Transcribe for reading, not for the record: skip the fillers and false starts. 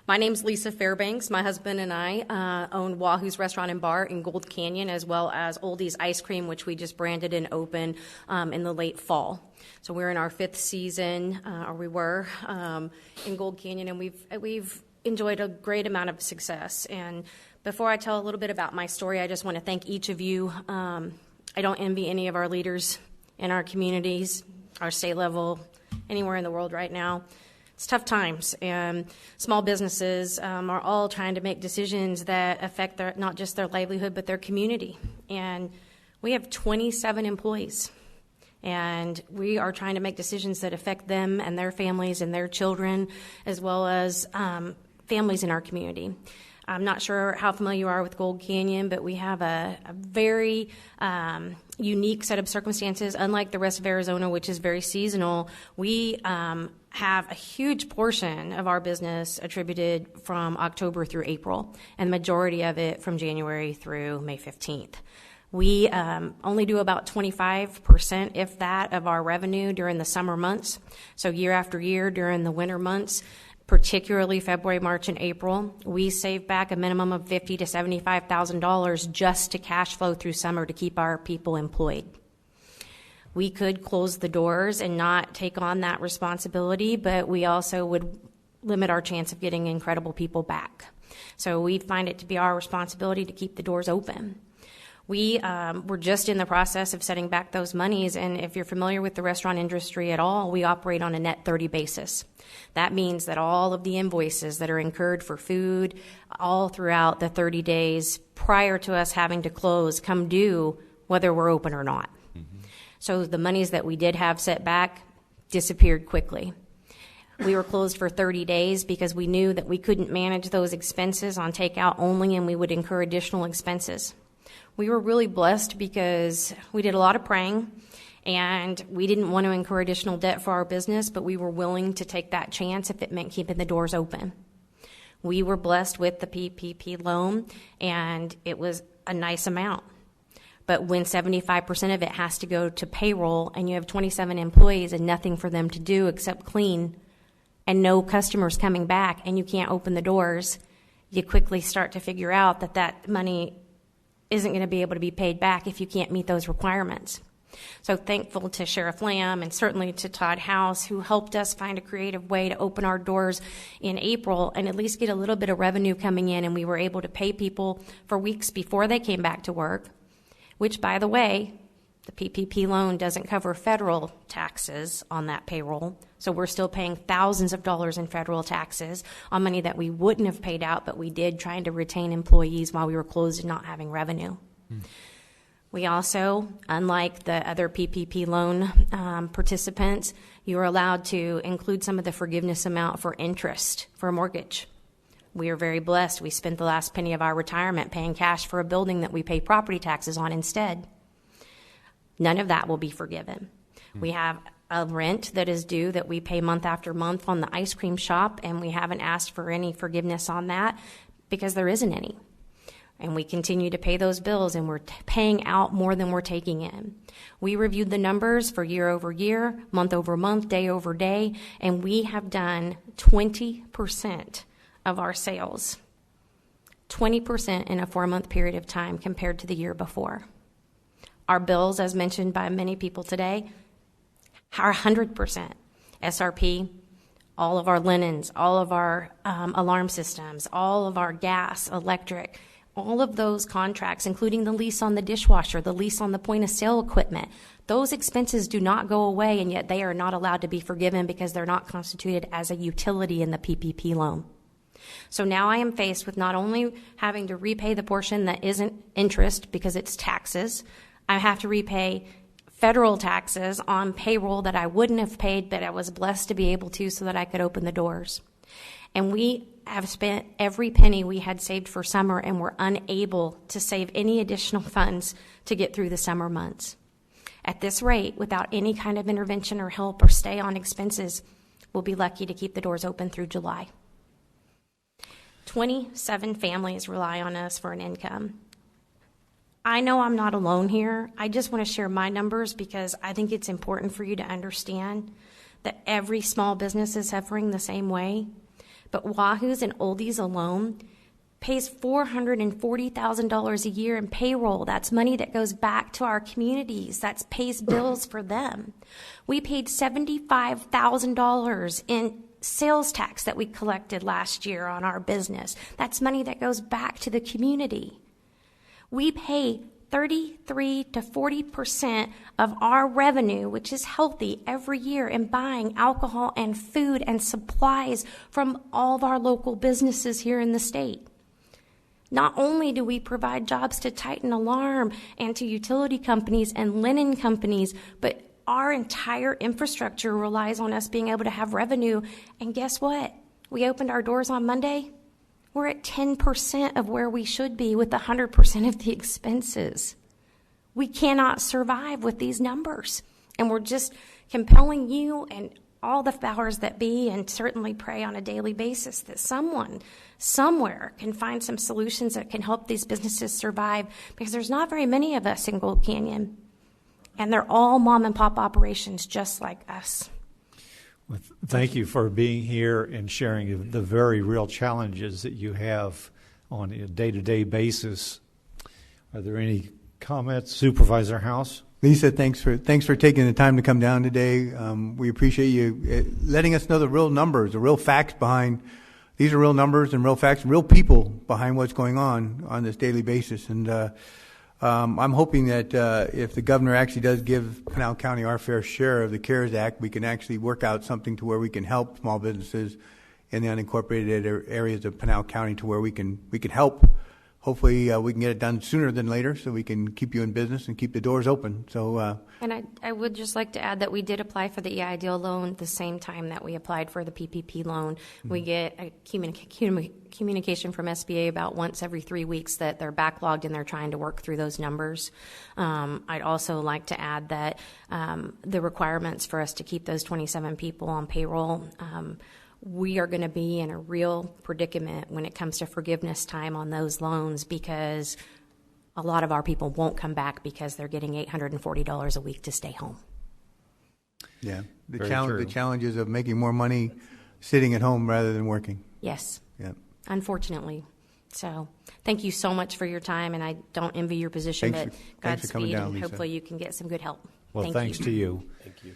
My name's Lisa Fairbanks. My husband and I own Wahoo's Restaurant and Bar in Gold Canyon, as well as Oldie's Ice Cream, which we just branded and opened in the late fall. So we're in our fifth season, or we were, in Gold Canyon, and we've enjoyed a great amount of success. And before I tell a little bit about my story, I just want to thank each of you. I don't envy any of our leaders in our communities, our state level, anywhere in the world right now. It's tough times, and small businesses are all trying to make decisions that affect not just their livelihood, but their community. And we have 27 employees, and we are trying to make decisions that affect them and their families and their children, as well as families in our community. I'm not sure how familiar you are with Gold Canyon, but we have a very unique set of circumstances. Unlike the rest of Arizona, which is very seasonal, we have a huge portion of our business attributed from October through April, and the majority of it from January through May 15th. We only do about 25%, if that, of our revenue during the summer months. So year after year during the winter months, particularly February, March, and April, we save back a minimum of $50,000 to $75,000 just to cash flow through summer to keep our people employed. We could close the doors and not take on that responsibility, but we also would limit our chance of getting incredible people back. So we find it to be our responsibility to keep the doors open. We were just in the process of setting back those monies, and if you're familiar with the restaurant industry at all, we operate on a net 30 basis. That means that all of the invoices that are incurred for food all throughout the 30 days prior to us having to close come due whether we're open or not. Mm-hmm. So the monies that we did have set back disappeared quickly. We were closed for 30 days because we knew that we couldn't manage those expenses on takeout only, and we would incur additional expenses. We were really blessed because we did a lot of praying, and we didn't want to incur additional debt for our business, but we were willing to take that chance if it meant keeping the doors open. We were blessed with the PPP loan, and it was a nice amount. But when 75% of it has to go to payroll and you have 27 employees and nothing for them to do except clean and no customers coming back and you can't open the doors, you quickly start to figure out that that money isn't going to be able to be paid back if you can't meet those requirements. So thankful to Sheriff Lamb and certainly to Todd House, who helped us find a creative way to open our doors in April and at least get a little bit of revenue coming in, and we were able to pay people for weeks before they came back to work, which, by the way, the PPP loan doesn't cover federal taxes on that payroll. So we're still paying thousands of dollars in federal taxes on money that we wouldn't have paid out, but we did, trying to retain employees while we were closed and not having revenue. We also, unlike the other PPP loan participants, you are allowed to include some of the forgiveness amount for interest for a mortgage. We are very blessed. We spent the last penny of our retirement paying cash for a building that we pay property taxes on instead. None of that will be forgiven. We have a rent that is due that we pay month after month on the ice cream shop, and we haven't asked for any forgiveness on that because there isn't any. And we continue to pay those bills, and we're paying out more than we're taking in. We reviewed the numbers for year over year, month over month, day over day, and we have done 20% of our sales, 20% in a 4-month period of time compared to the year before. Our bills, as mentioned by many people today, are 100% SRP, all of our linens, all of our alarm systems, all of our gas, electric, all of those contracts, including the lease on the dishwasher, the lease on the point-of-sale equipment. Those expenses do not go away, and yet they are not allowed to be forgiven because they're not constituted as a utility in the PPP loan. So now I am faced with not only having to repay the portion that isn't interest because it's taxes, I have to repay federal taxes on payroll that I wouldn't have paid, but I was blessed to be able to so that I could open the doors. And we have spent every penny we had saved for summer, and were unable to save any additional funds to get through the summer months. At this rate, without any kind of intervention or help or stay on expenses, we'll be lucky to keep the doors open through July. 27 families rely on us for an income. I know I'm not alone here. I just want to share my numbers because I think it's important for you to understand that every small business is suffering the same way. but Wahoo's and Oldies alone pays $440,000 a year in payroll. That's money that goes back to our communities. That pays bills for them. We paid $75,000 in sales tax that we collected last year on our business. That's money that goes back to the community. We pay 33 to 40% of our revenue, which is healthy, every year in buying alcohol and food and supplies from all of our local businesses here in the state. Not only do we provide jobs to Titan Alarm and to utility companies and linen companies, but our entire infrastructure relies on us being able to have revenue. And guess what? We opened our doors on Monday. We're at 10% of where we should be with 100% of the expenses. We cannot survive with these numbers. And we're just compelling you and all the powers that be, and certainly pray on a daily basis that someone, somewhere, can find some solutions that can help these businesses survive, because there's not very many of us in Gold Canyon. And they're all mom and pop operations just like us. Well, thank you for being here and sharing the very real challenges that you have on a day-to-day basis. Are there any comments? Supervisor House? Lisa, thanks for taking the time to come down today. We appreciate you letting us know the real numbers, the real facts behind. These are real numbers and real facts, real people behind what's going on this daily basis. And I'm hoping that if the governor actually does give Pinal County our fair share of the CARES Act, we can actually work out something to where we can help small businesses in the unincorporated areas of Pinal County, to where we can help. Hopefully we can get it done sooner than later, so we can keep you in business and keep the doors open. So, and I would just like to add that we did apply for the EIDL loan the same time that we applied for the PPP loan. Mm-hmm. We get a communication from SBA about once every 3 weeks that they're backlogged and they're trying to work through those numbers. I'd also like to add that the requirements for us to keep those 27 people on payroll, we are going to be in a real predicament when it comes to forgiveness time on those loans, because a lot of our people won't come back because they're getting $840 a week to stay home. Yeah, the challenges of making more money sitting at home rather than working. Yes. Yeah. Unfortunately. So thank you so much for your time, and I don't envy your position, but Godspeed, and hopefully you can get some good help. Well, thanks to you. Thank you.